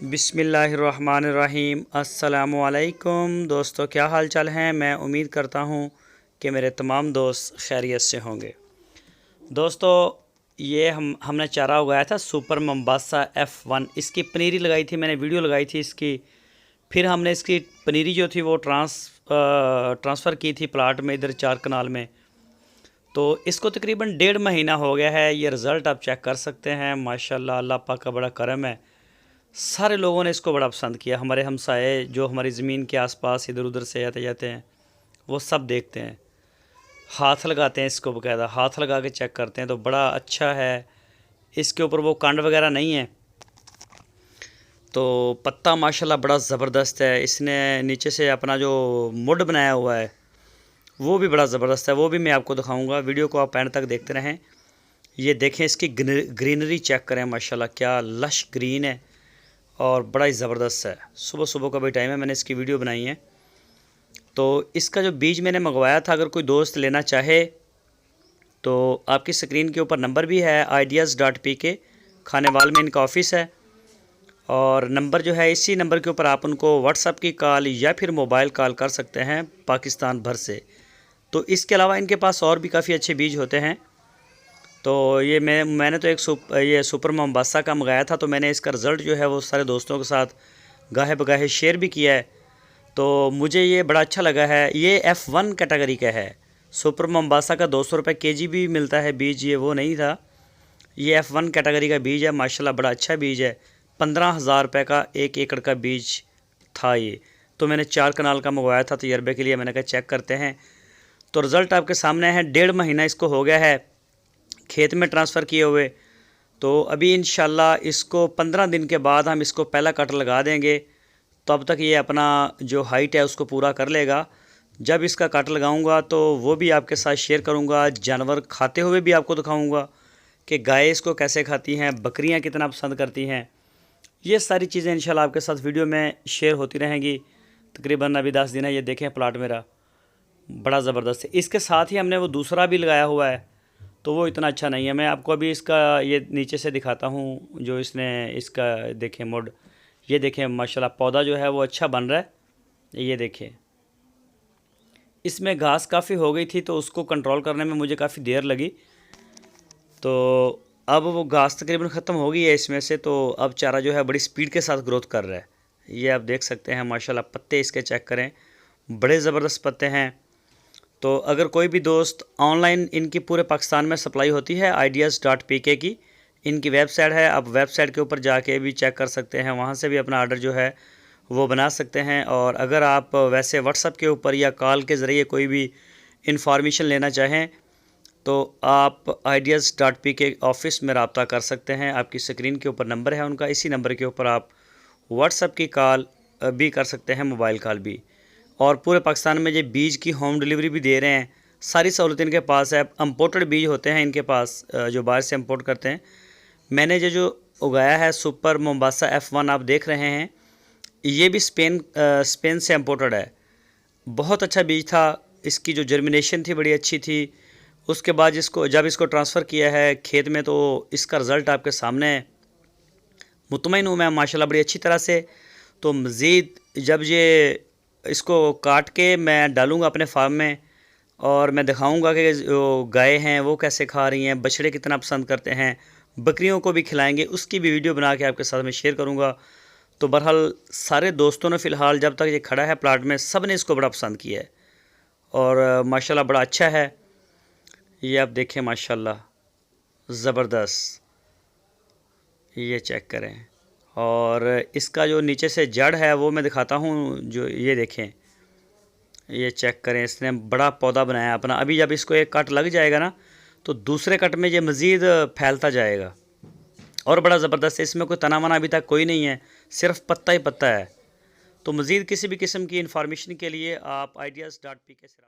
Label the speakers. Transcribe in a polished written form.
Speaker 1: बिस्मिल्लाहिर्रहमानिर्रहीम। अस्सलामुअलैकुम दोस्तों, क्या हाल चाल हैं। मैं उम्मीद करता हूँ कि मेरे तमाम दोस्त खैरियत से होंगे। दोस्तों, ये हमने चारा उगाया था सुपर मोम्बासा F1। इसकी पनीरी लगाई थी मैंने, वीडियो लगाई थी इसकी। फिर हमने इसकी पनीरी जो थी वो ट्रांसफ़र की थी प्लाट में, इधर 4 कनाल में। तो इसको तकरीबन 1.5 महीना हो गया है। ये रिज़ल्ट आप चेक कर सकते हैं। माशाल्लाह, अल्लाह पाक का बड़ा करम है। सारे लोगों ने इसको बड़ा पसंद किया। हमारे हमसाए जो हमारी ज़मीन के आसपास इधर उधर से आते जाते हैं, वो सब देखते हैं, हाथ लगाते हैं इसको, बाकायदा हाथ लगा के चेक करते हैं। तो बड़ा अच्छा है। इसके ऊपर वो कांड वगैरह नहीं है, तो पत्ता माशाल्लाह बड़ा ज़बरदस्त है। इसने नीचे से अपना जो मुड बनाया हुआ है वो भी बड़ा ज़बरदस्त है। वो भी मैं आपको दिखाऊंगा। वीडियो को आप एंड तक देखते रहें। ये देखें, इसकी ग्रीनरी चेक करें। माशाल्लाह क्या लश ग्रीन है और बड़ा ही ज़बरदस्त है। सुबह सुबह का भी टाइम है, मैंने इसकी वीडियो बनाई है। तो इसका जो बीज मैंने मंगवाया था, अगर कोई दोस्त लेना चाहे तो आपकी स्क्रीन के ऊपर नंबर भी है, ideas.pk खानेवाल में इनका ऑफ़िस है। और नंबर जो है, इसी नंबर के ऊपर आप उनको व्हाट्सएप की कॉल या फिर मोबाइल कॉल कर सकते हैं पाकिस्तान भर से। तो इसके अलावा इनके पास और भी काफ़ी अच्छे बीज होते हैं। तो ये मैंने तो ये सुपर मोम्बासा का मंगाया था। तो मैंने इसका रिज़ल्ट जो है वो सारे दोस्तों के साथ गाहे बगाहे शेयर भी किया है। तो मुझे ये बड़ा अच्छा लगा है। ये F1 कैटेगरी का है। सुपर मोम्बासा का 200 रुपये केजी भी मिलता है बीज, ये वो नहीं था। ये F1 कैटेगरी का बीज है। माशाल्लाह बड़ा अच्छा बीज है। 15,000 रुपये का 1 एकड़ का बीज था ये। तो मैंने 4 कनाल का मंगवाया था तजर्बे के लिए। मैंने कहा चेक करते हैं। तो रिज़ल्ट आपके सामने है। 1.5 महीना इसको हो गया है खेत में ट्रांसफ़र किए हुए। तो अभी इंशाल्लाह इसको 15 दिन के बाद हम इसको पहला कट लगा देंगे। तो अब तक ये अपना जो हाइट है उसको पूरा कर लेगा। जब इसका कट लगाऊंगा तो वो भी आपके साथ शेयर करूंगा। जानवर खाते हुए भी आपको दिखाऊंगा कि गाय इसको कैसे खाती हैं, बकरियां कितना पसंद करती हैं। ये सारी चीज़ें इंशाल्लाह आपके साथ वीडियो में शेयर होती रहेंगी। तकरीबन अभी 10 दिन है। ये देखें प्लाट मेरा बड़ा ज़बरदस्त है। इसके साथ ही हमने वो दूसरा भी लगाया हुआ है, तो वो इतना अच्छा नहीं है। मैं आपको अभी इसका ये नीचे से दिखाता हूँ जो इसने इसका देखें मोड। ये देखें माशाल्लाह पौधा जो है वो अच्छा बन रहा है। ये देखें, इसमें घास काफ़ी हो गई थी तो उसको कंट्रोल करने में मुझे काफ़ी देर लगी। तो अब वो घास तकरीबन ख़त्म हो गई है इसमें से। तो अब चारा जो है बड़ी स्पीड के साथ ग्रोथ कर रहा है। ये आप देख सकते हैं माशाल्लाह। पत्ते इसके चेक करें, बड़े ज़बरदस्त पत्ते हैं। तो अगर कोई भी दोस्त ऑनलाइन, इनकी पूरे पाकिस्तान में सप्लाई होती है ideas.pk की इनकी वेबसाइट है। आप वेबसाइट के ऊपर जाके भी चेक कर सकते हैं, वहाँ से भी अपना आर्डर जो है वो बना सकते हैं। और अगर आप वैसे व्हाट्सएप के ऊपर या कॉल के ज़रिए कोई भी इंफॉर्मेशन लेना चाहें तो आप ideas.pk ऑफ़िस में रब्ता कर सकते हैं। आपकी स्क्रीन के ऊपर नंबर है उनका, इसी नंबर के ऊपर आप व्हाट्सएप की कॉल भी कर सकते हैं, मोबाइल कॉल भी। और पूरे पाकिस्तान में ये बीज की होम डिलीवरी भी दे रहे हैं। सारी सहूलत इनके पास है। इम्पोर्टेड बीज होते हैं इनके पास, जो बाहर से इम्पोर्ट करते हैं। मैंने जो उगाया है सुपर मोम्बासा F1 आप देख रहे हैं, ये भी स्पेन से इम्पोर्टेड है। बहुत अच्छा बीज था। इसकी जो जर्मिनेशन थी बड़ी अच्छी थी। उसके बाद जब इसको ट्रांसफ़र किया है खेत में तो इसका रिज़ल्ट आपके सामने है। मुतमईन हूँ मैं माशाल्लाह बड़ी अच्छी तरह से। तो मज़ीद जब ये इसको काट के मैं डालूँगा अपने फार्म में और मैं दिखाऊंगा कि जो गाय हैं वो कैसे खा रही हैं, बछड़े कितना पसंद करते हैं, बकरियों को भी खिलाएंगे, उसकी भी वीडियो बना के आपके साथ में शेयर करूंगा। तो बहरहाल सारे दोस्तों ने फ़िलहाल जब तक ये खड़ा है प्लाट में, सब ने इसको बड़ा पसंद किया है और माशाल्लाह बड़ा अच्छा है। ये आप देखें माशाल्लाह ज़बरदस्त, ये चेक करें। और इसका जो नीचे से जड़ है वो मैं दिखाता हूँ। जो ये देखें, ये चेक करें, इसने बड़ा पौधा बनाया अपना। अभी जब इसको एक कट लग जाएगा ना तो दूसरे कट में ये मज़ीद फैलता जाएगा और बड़ा ज़बरदस्त है। इसमें कोई तना वना अभी तक कोई नहीं है, सिर्फ पत्ता ही पत्ता है। तो मज़ीद किसी भी किस्म की इंफॉर्मेशन के लिए आप ideas.pk से